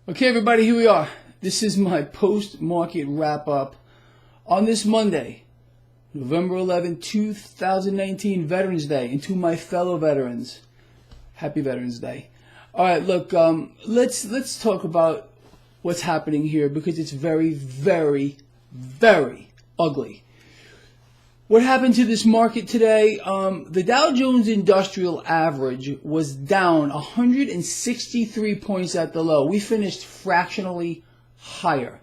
Okay, everybody, here we are. This is my post-market wrap-up on this Monday, November 11, 2019, Veterans Day. And to my fellow veterans, happy Veterans Day. All right, look, let's talk about what's happening here because it's very, very, very ugly. What happened to this market today? The Dow Jones Industrial Average was down 163 points at the low. We finished fractionally higher.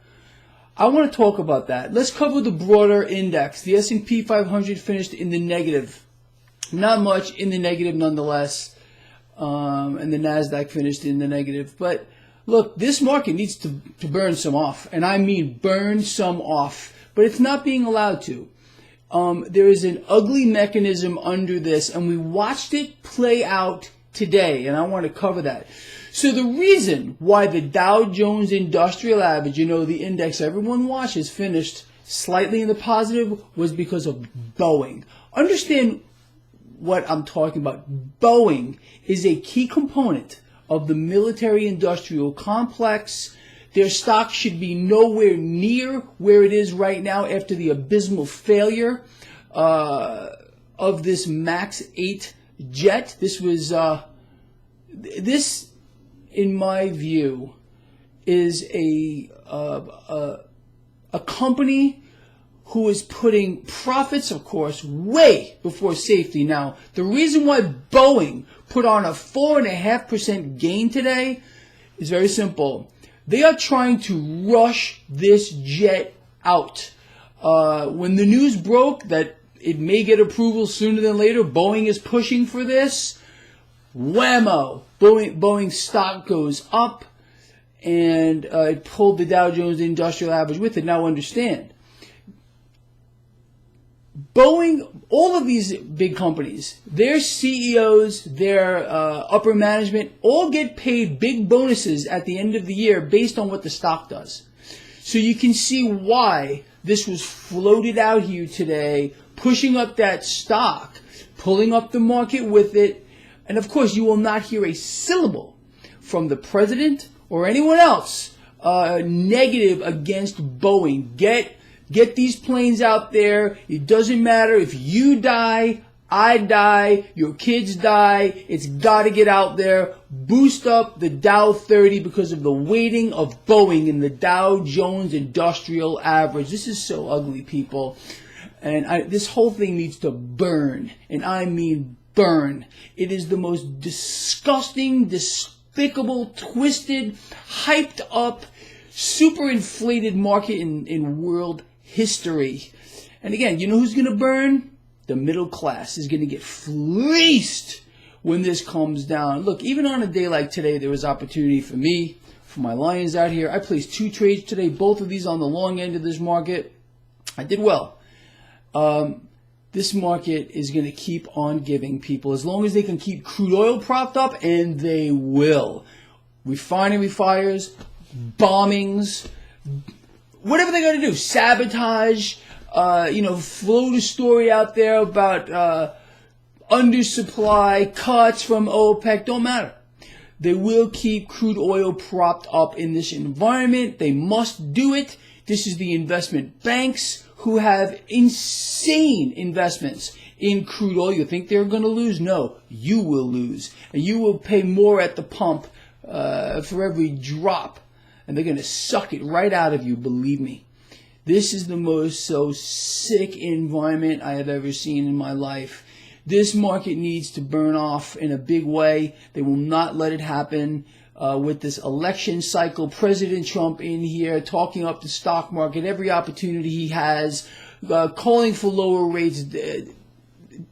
I want to talk about that. Let's cover the broader index. The S&P 500 finished in the negative. Not much in the negative nonetheless. And the NASDAQ finished in the negative. But look, this market needs to burn some off. And I mean burn some off. But it's not being allowed to. There is an ugly mechanism under this, and we watched it play out today, and I want to cover that. So the reason why the Dow Jones Industrial Average, the index everyone watches, finished slightly in the positive was because of Boeing. Understand what I'm talking about. Boeing is a key component of the military-industrial complex. Their stock should be nowhere near where it is right now after the abysmal failure of this MAX 8 jet. This was, this, in my view, is a company who is putting profits, of course, way before safety. Now, the reason why Boeing put on a 4.5% gain today is very simple. They are trying to rush this jet out. When the news broke that it may get approval sooner than later, Boeing is pushing for this. Whammo! Boeing stock goes up, and it pulled the Dow Jones Industrial Average with it. Now understand, Boeing, all of these big companies, their CEOs, their upper management, all get paid big bonuses at the end of the year based on what the stock does. So you can see why this was floated out here today, pushing up that stock, pulling up the market with it. And of course, you will not hear a syllable from the president or anyone else negative against Boeing. Get these planes out there. It doesn't matter if you die, I die, your kids die. It's got to get out there. Boost up the Dow 30 because of the weighting of Boeing in the Dow Jones Industrial Average. This is so ugly, people. And this whole thing needs to burn. And I mean burn. It is the most disgusting, despicable, twisted, hyped up, super inflated market in world history. And again, you know who's going to burn? The middle class is going to get fleeced when this comes down. Look, even on a day like today, there was opportunity for me, for my Lions out here. I placed 2 trades today, both of these on the long end of this market. I did well. This market is going to keep on giving, people, as long as they can keep crude oil propped up, and they will. Refinery fires, bombings, whatever they're going to do, sabotage, float a story out there about undersupply, cuts from OPEC, don't matter. They will keep crude oil propped up in this environment. They must do it. This is the investment banks who have insane investments in crude oil. You think they're going to lose? No, you will lose. And you will pay more at the pump for every drop. And they're going to suck it right out of you, believe me. This is the most sick environment I have ever seen in my life. This market needs to burn off in a big way. They will not let it happen with this election cycle. President Trump in here talking up the stock market every opportunity he has, calling for lower rates.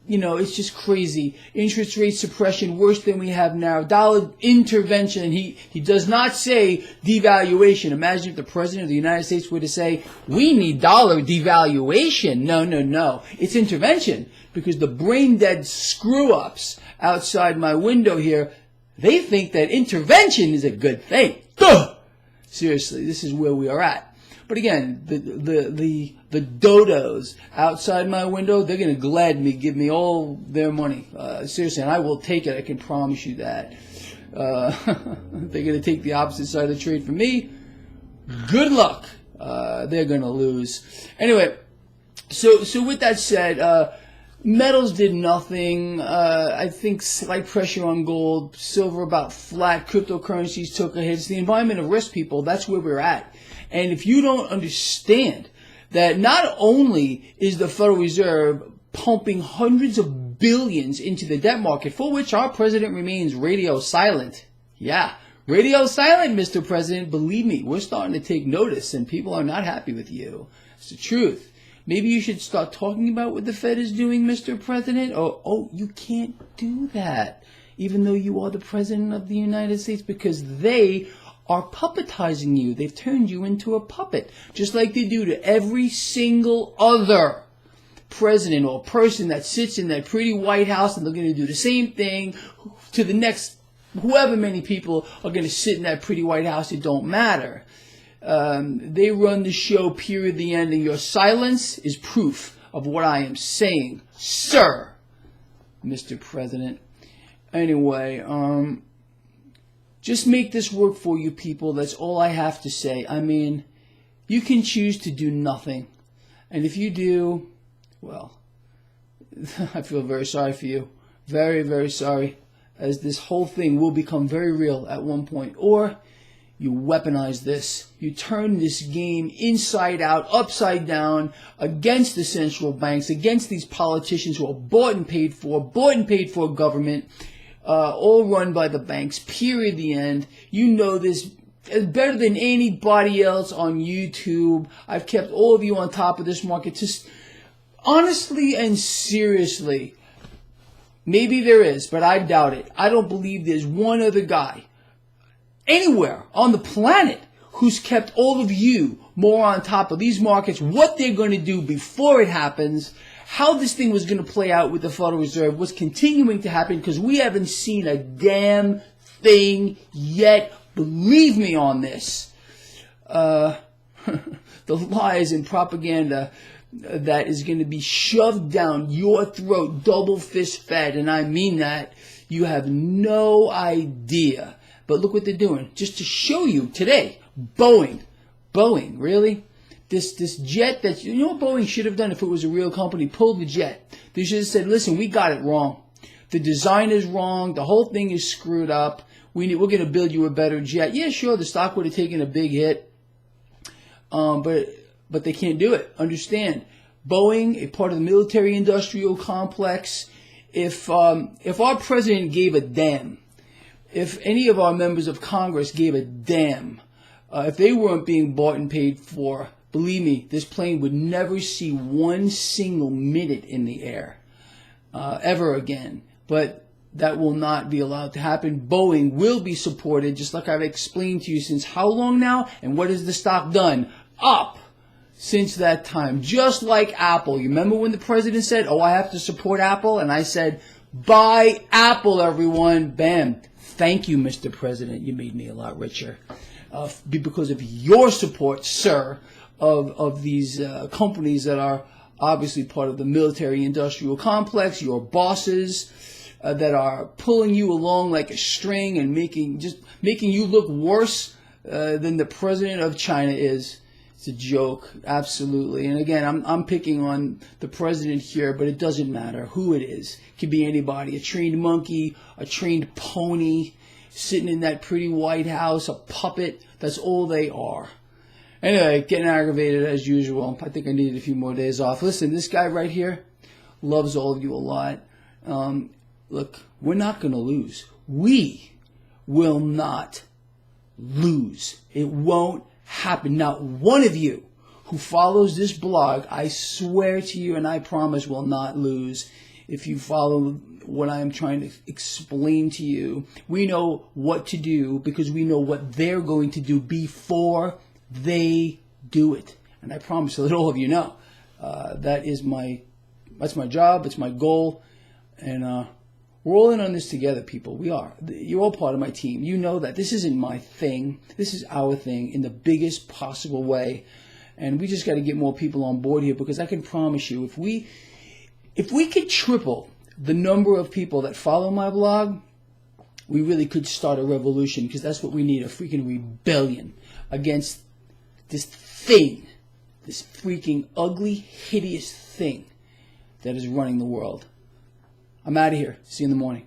It's just crazy. Interest rate suppression worse than we have now. Dollar intervention. He does not say devaluation. Imagine if the president of the United States were to say, we need dollar devaluation. No. It's intervention, because the brain dead screw-ups outside my window here, they think that intervention is a good thing. Duh! Seriously, this is where we are at. But again, the dodos outside my window, they're going to glad me, give me all their money. Seriously, and I will take it. I can promise you that. They're going to take the opposite side of the trade from me. Good luck. They're going to lose. Anyway, so with that said, metals did nothing. I think slight pressure on gold, silver about flat, cryptocurrencies took a hit. It's the environment of risk, people. That's where we're at. And if you don't understand that not only is the Federal Reserve pumping hundreds of billions into the debt market, for which our president remains radio silent. Yeah, radio silent, Mr. President. Believe me, we're starting to take notice, and people are not happy with you. It's the truth. Maybe you should start talking about what the Fed is doing, Mr. President. Oh, you can't do that, even though you are the President of the United States, because they are puppetizing you. They've turned you into a puppet, just like they do to every single other president or person that sits in that pretty White House, and they're going to do the same thing to the next whoever many people are going to sit in that pretty White House. It don't matter. They run the show, period, the end, and your silence is proof of what I am saying, sir, Mr. President. Anyway, just make this work for you people. That's all I have to say. I mean, you can choose to do nothing. And if you do, well, I feel very sorry for you. Very, very sorry. As this whole thing will become very real at one point. Or you weaponize this. You turn this game inside out, upside down, against the central banks, against these politicians who are bought and paid for government, all run by the banks, period, the end. You know this better than anybody else on YouTube. I've kept all of you on top of this market. Just honestly and seriously, maybe there is, but I doubt it. I don't believe there's one other guy anywhere on the planet who's kept all of you more on top of these markets, what they're going to do before it happens, how this thing was going to play out with the Federal Reserve, what's continuing to happen, because we haven't seen a damn thing yet. Believe me on this. The lies and propaganda that is going to be shoved down your throat, double fist fed, and I mean that. You have no idea. But look what they're doing. Just to show you today, Boeing, really? This jet that, you know what Boeing should have done if it was a real company? Pulled the jet. They should have said, listen, we got it wrong. The design is wrong. The whole thing is screwed up. We're going to build you a better jet. Yeah, sure, the stock would have taken a big hit. But they can't do it. Understand, Boeing, a part of the military-industrial complex, if our president gave a damn, if any of our members of Congress gave a damn, if they weren't being bought and paid for, believe me, this plane would never see one single minute in the air ever again. But that will not be allowed to happen. Boeing will be supported, just like I've explained to you since how long now? And what has the stock done? Up since that time. Just like Apple. You remember when the president said, oh, I have to support Apple? And I said, buy Apple, everyone. Bam. Thank you, Mr. President. You made me a lot richer. Because of your support, sir, of these companies that are obviously part of the military-industrial complex, your bosses that are pulling you along like a string and making you look worse than the president of China is. It's a joke, absolutely. And again, I'm picking on the president here, but it doesn't matter who it is. It could be anybody, a trained monkey, a trained pony, sitting in that pretty White House, a puppet. That's all they are. Anyway, getting aggravated as usual. I think I needed a few more days off. Listen, this guy right here loves all of you a lot. Look, we're not going to lose. We will not lose. It won't happen. Not one of you who follows this blog, I swear to you and I promise, will not lose if you follow what I am trying to explain to you. We know what to do because we know what they're going to do before they do it. And I promise that all of you know. That's my job. It's my goal. And we're all in on this together, people. We are. You're all part of my team. You know that. This isn't my thing. This is our thing in the biggest possible way. And we just got to get more people on board here, because I can promise you, if we could triple the number of people that follow my blog, we really could start a revolution, because that's what we need, a freaking rebellion against this thing, this freaking ugly, hideous thing that is running the world. I'm out of here. See you in the morning.